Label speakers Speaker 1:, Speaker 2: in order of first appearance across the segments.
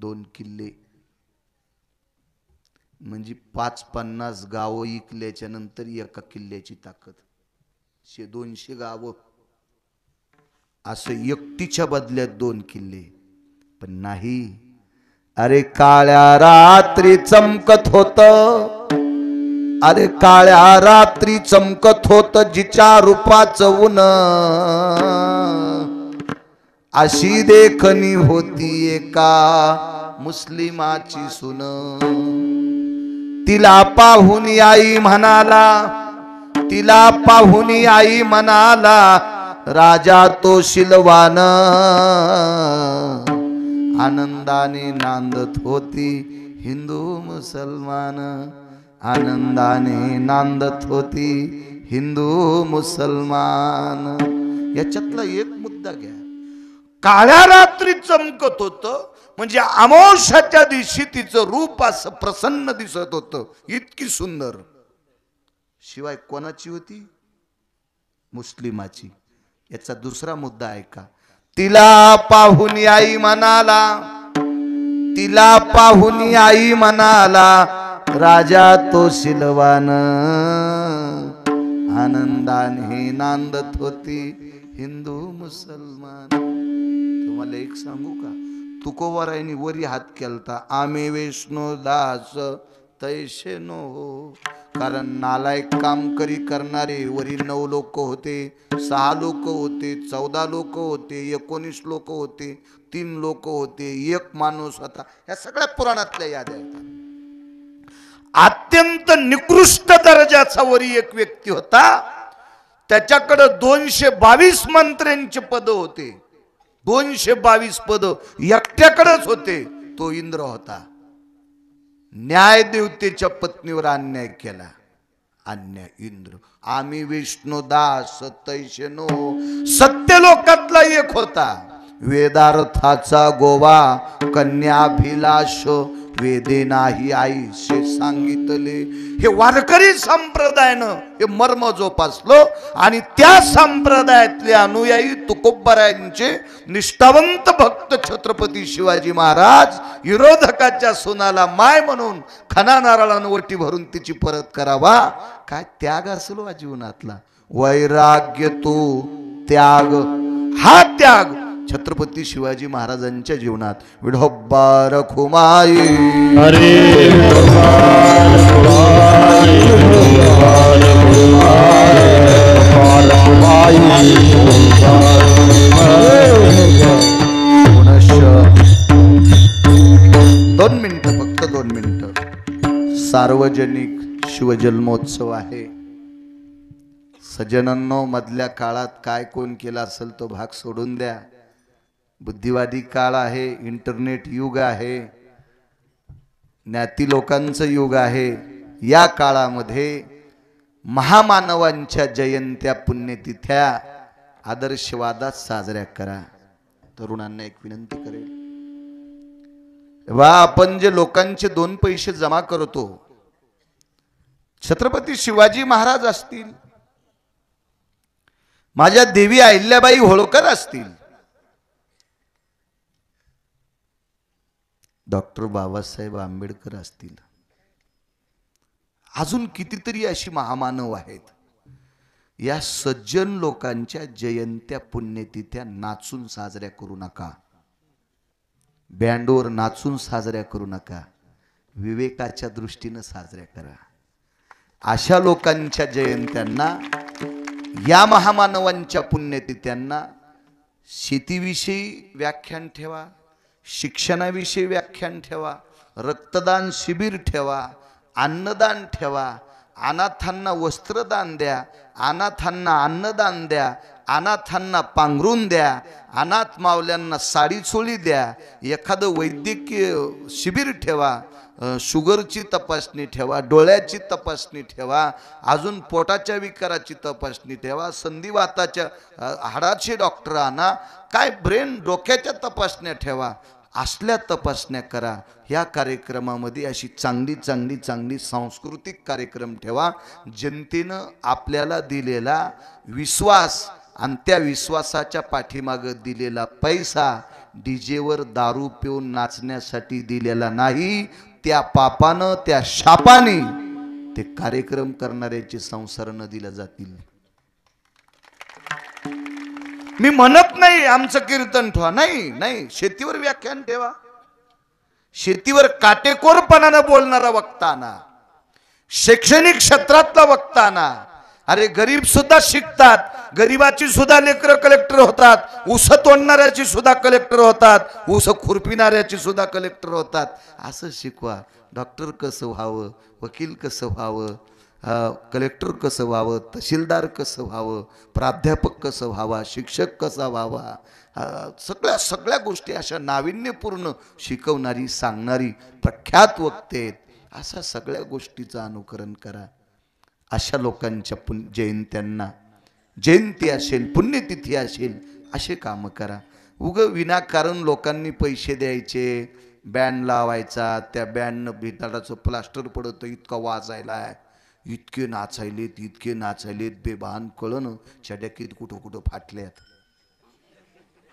Speaker 1: 2 किल्ले म्हणजे 550 गावं इकल्याच्या नंतर एका किल्ल्याची ताकद. 200 गावं असं एकटीच्या बदल्यात 2 किल्ले. पण नाही, अरे काळ्या रात्री चमकत होत, अरे काळ्या रात्री चमकत होत जिच्या रूपाचं ऊन, अशी देखणी होती एका मुस्लिमाची सुन. तिला पाहून आई म्हणाला, तिला पाहून आई म्हणाला, राजा तो शिलवान. आनंदाने नांदत होती हिंदू मुसलमान, आनंदाने नांदत होती हिंदू मुसलमान. याच्यातला एक मुद्दा घ्या. काळ्या रात्री चमकत होतं म्हणजे अमावस्याच्या दिवशी तिचं रूप असं प्रसन्न दिसत होतं, इतकी सुंदर. शिवाय कोणाची होती? मुस्लिमाची. याचा दुसरा मुद्दा ऐका. तिला पाहून आई म्हणाला, तिला पाहून आई म्हणाला, राजा तो शिलवान. आनंदाने नांदत होती हिंदू मुसलमान. तुम्हाला एक सांगू का? तुकोबारायांनी वरी हात केलता, आम्ही विष्णू दास तैसे नो. कारण नालायक काम करी करणारे वरी 9 लोक होते, 6 लोक होते, 14 लोक होते, 19 लोक होते, 3 लोक होते, 1 माणूस होता. या सगळ्या पुराणातल्या याद्या आहेत. अत्यंत निकृष्ट दर्जाचा वरी एक व्यक्ती होता, त्याच्याकडे 222 मंत्र्यांचे पद होते. 222 पद एकट्याकडेच होते. तो इंद्र होता. न्यायदेवतेच्या पत्नीवर अन्याय केला. अन्याय इंद्र. आम्ही विष्णुदास तैसे नो. सत्यलोकातला एक होता, वेदार्थाचा गोवा, कन्याभिलाष वेदे नाही आईसे सांगितले. हे वारकरी संप्रदायानं हे मर्म जोपासलं आणि त्या संप्रदायातले अनुयायी तुकोबारायांचे निष्ठावंत भक्त छत्रपती शिवाजी महाराज विरोधकाच्या सुनाला माय म्हणून खना नारळानं वटी भरून तिची परत करावा. काय त्याग असलो जीवनातला. वैराग्य तो त्याग, हा त्याग छत्रपती शिवाजी महाराजांच्या जीवनात. विठोबा रखुमाई हरे दोन मिनिटं, फक्त 2 मिनिटं. सार्वजनिक शिवजन्मोत्सव आहे. सज्जनांनो, मधल्या काळात काय कोण केला असेल तो भाग सोडून द्या. बुद्धिवादी काळ आहे, इंटरनेट युग आहे, ज्ञाती लोकांचं युग आहे. या काळामध्ये महामानवांच्या जयंत्या पुण्यतिथ्या आदर्शवादात साजऱ्या करा. तरुणांना एक विनंती करेल, वा आपण जे लोकांचे 2 पैसे जमा करतो, छत्रपती शिवाजी महाराज असतील, माझ्या देवी अहिल्याबाई होळकर असतील, डॉक्टर बाबासाहेब आंबेडकर असतील, अजून कितीतरी अशी महामानव आहेत. या सज्जन लोकांच्या जयंत्या पुण्यतिथ्या नाचून साजऱ्या करू नका, बँडवर नाचून साजऱ्या करू नका, विवेकाच्या दृष्टीने साजऱ्या करा. अशा लोकांच्या जयंत्यांना, या महामानवांच्या पुण्यतिथ्यांना शेतीविषयी व्याख्यान ठेवा, शिक्षणाविषयी व्याख्यान ठेवा, रक्तदान शिबिर ठेवा, अन्नदान ठेवा, अनाथांना वस्त्रदान द्या, अनाथांना अन्नदान द्या, अनाथांना पांघरून द्या, अनाथ मावल्यांना साडी चोळी द्या, एखादं वैद्यकीय शिबिर ठेवा, शुगरची तपासणी ठेवा, डोळ्याची तपासणी ठेवा, अजून पोटाच्या विकाराची तपासणी ठेवा, संधिवाताच्या हाडाचे डॉक्टर आणा, काय ब्रेन डोक्याच्या तपासण्या ठेवा. असल्या तपासण्या करा. ह्या कार्यक्रमामध्ये अशी चांगली चांगली चांगली सांस्कृतिक कार्यक्रम ठेवा. जनतेनं आपल्याला दिलेला विश्वास आणि त्या विश्वासाच्या पाठीमागे दिलेला पैसा डीजेवर दारू पिऊन नाचण्यासाठी दिलेला नाही. त्या पापानं, त्या शापाने ते कार्यक्रम करणाऱ्याचे संसार नदीला जातील. मी म्हणत नाही आमचं कीर्तन ठेवा, नाही नाही, शेतीवर व्याख्यान ठेवा. शेतीवर काटेकोरपणानं बोलणारा वक्ता आणा, शैक्षणिक क्षेत्रातला वक्ता आणा. अरे गरीब सुद्धा शिकतात, गरीबाची सुद्धा लेकरं कलेक्टर होतात, ऊस तोडणाऱ्याची सुद्धा कलेक्टर होतात, ऊस खुरपिणाऱ्याची सुद्धा कलेक्टर होतात. असं शिकवा. डॉक्टर कसं व्हावं, वकील कसं व्हावं, कलेक्टर कसं व्हावं, तहसीलदार कसं व्हावं, प्राध्यापक कसं व्हावा, शिक्षक कसा व्हावा, सगळ्या सगळ्या गोष्टी अशा नाविन्यपूर्ण शिकवणारी सांगणारी प्रख्यात वक्ते आहेत. अशा सगळ्या गोष्टीचं अनुकरण करा. अशा लोकांच्या जयंत्यांना, जयंती असेल, पुण्यतिथी असेल, असे कामं करा. विनाकारण लोकांनी पैसे द्यायचे, बँड लावायचा, त्या बँडनं भिताडाचं प्लास्टर पडतं, इतका वाजायला आहे, इतके नाचायलेत, इतके नाचायलेत, बेभान कळण चड्याकीत कुठं कुठं फाटल्यात.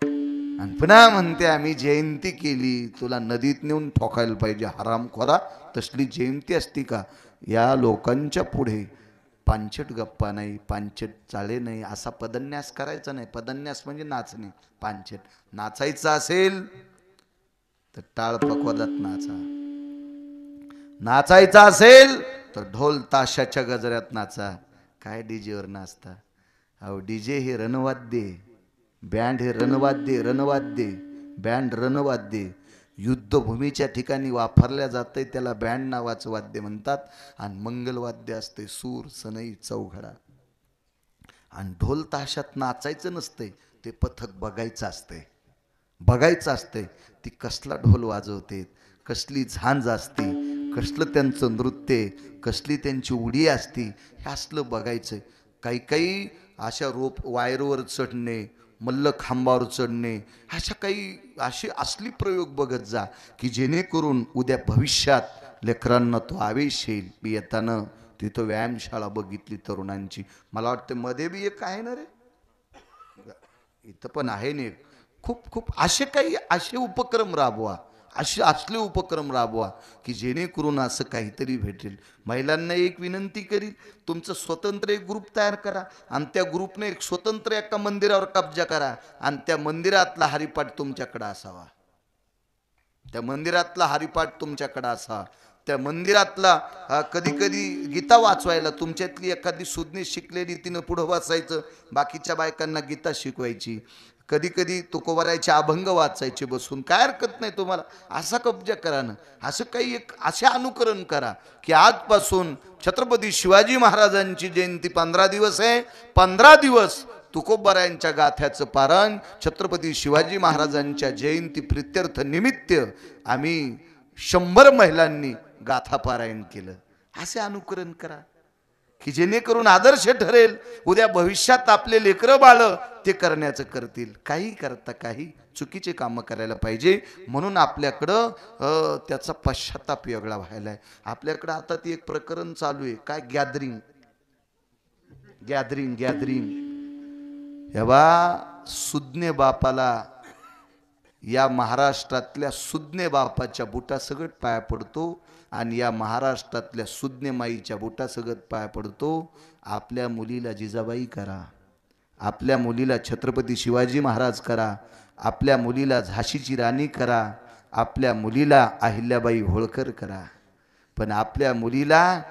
Speaker 1: आणि पुन्हा म्हणते आम्ही जयंती केली, तुला नदीत नेऊन ठोकायला पाहिजे हरामखोरा. तसली जयंती असती का? या लोकांच्या पुढे पांचट गप्पा नाही, पांचट चाळे नाही, असा पदन्यास करायचा नाही. पदन्यास म्हणजे नाचणे. पांचट नाचायचं असेल तर टाळ पकवादात नाचा, नाचायचं असेल तर ढोल ताशाच्या गजऱ्यात नाचा. काय डीजेवर नाचता? अहो डीजे हे रणवाद्य, बँड हे रणवाद्य, रणवाद्य बँड रणवाद्य. युद्धभूमीच्या ठिकाणी वापरल्या जाते त्याला बँड नावाचं वाद्य म्हणतात. आणि मंगलवाद्य असते सूर, सनई, चौघडा. आणि ढोल ताशात नाचायचं नसतंय, ते पथक बघायचं असतंय, बघायचं असतंय ती कसला ढोल वाजवते, कसली झांज असते, कसलं त्यांचं नृत्य, कसली त्यांची उडी असती, हे असलं बघायचं. काही काही अशा वायरवर चढणे, मल्ल खांबावर चढणे, अशा काही असे असली प्रयोग बघत जा की जेणेकरून उद्या भविष्यात लेकरांना तो आवेश येईल. मी येताना तिथं व्यायामशाळा बघितली तरुणांची, मला वाटतं मध्ये बी एक आहे ना रे, इथं पण आहे ना एक. खूप खूप असे उपक्रम राबवा, असले उपक्रम राबवा की जेणेकरून असं काहीतरी भेटेल. महिलांना एक विनंती करील, तुमचं स्वतंत्र एक ग्रुप तयार करा आणि त्या ग्रुपने एक स्वतंत्र एका मंदिरावर कब्जा करा आणि त्या मंदिरातला हरिपाठ तुमच्याकडे असावा, त्या मंदिरातला हरिपाठ तुमच्याकडे असावा. त्या मंदिरातला कधी कधी गीता वाचवायला तुमच्यातली एखादी सुज्ञ शिकलेली तिनं पुढं वाचायचं, बाकीच्या बायकांना गीता शिकवायची. कधी कधी तुकोबारायचे अभंग वाचायचे बसून, काय हरकत नाही तुम्हाला. असा कब्जा करा ना, असं काही एक असे अनुकरण करा की आजपासून छत्रपती शिवाजी महाराजांची जयंती 15 दिवस आहे, 15 दिवस तुकोबारायांच्या गाथ्याचं पारायण छत्रपती शिवाजी महाराजांच्या जयंती प्रित्यर्थ निमित्त आम्ही 100 महिलांनी गाथा पारायण केलं. असे अनुकरण करा की जेणेकरून आदर्श ठरेल. उद्या भविष्यात आपले लेकरं बाळ ते करण्याचं करतील. काही करता काही चुकीचे कामं करायला पाहिजे म्हणून आपल्याकडं त्याचा पश्चाताप वेगळा व्हायला आहे. आपल्याकडं आता ती एक प्रकरण चालू आहे, काय गॅदरिंग गॅदरिंग गॅदरिंग. हेवा सुज्ञ बापाला, या महाराष्ट्रातल्या सुज्ञ बापाच्या बुटासगट पाया पडतो आणि या महाराष्ट्रातल्या सुज्ञ माईच्या बुटासगट पाया पडतो. आपल्या मुलीला जिजाबाई करा, आपल्या मुलीला छत्रपती शिवाजी महाराज करा, आपल्या मुलीला झाशीची राणी करा, आपल्या मुलीला अहिल्याबाई होळकर करा. पण आपल्या मुलीला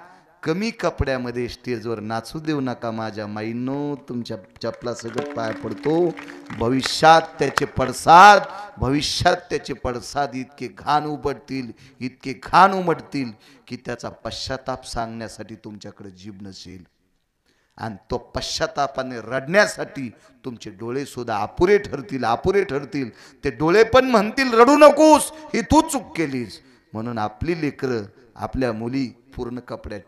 Speaker 1: कमी कपड्यामध्ये स्टेजवर नाचू देऊ नका. माझ्या माईंनो, तुमच्या चपलासगट पाया पडतो. भविष्यात त्याचे पडसाद इतके घाण उमटतील, इतके घाण उमटतील की त्याचा पश्चाताप सांगण्यासाठी तुमच्याकडे जीभ नसेल. आणि तो पश्चातापाने रडण्यासाठी तुमचे डोळे सुद्धा अपुरे ठरतील. ते डोळे पण म्हणतील रडू नकोस, ही तू चूक केलीस. म्हणून आपली लेकरं, आपल्या मुली पूर्ण कपड्यात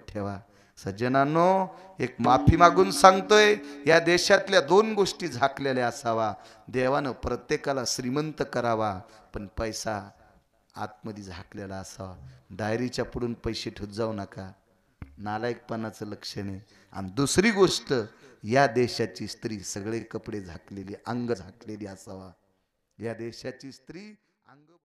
Speaker 1: ठेवा. सज्जनांनो, एक माफी मागून सांगतोय, या देशातल्या 2 गोष्टी झाकलेल्या असावा. देवानं प्रत्येकाला श्रीमंत करावा, पण पैसा आतमध्ये झाकलेला असावा. डायरीच्या पुढून पैसे ठेवत जाऊ नका. नालायकपणाचं लक्षण आहे. आणि दुसरी गोष्ट, या देशाची स्त्री सगळे कपडे झाकलेली, अंग झाकलेली असावा. या देशाची स्त्री अंग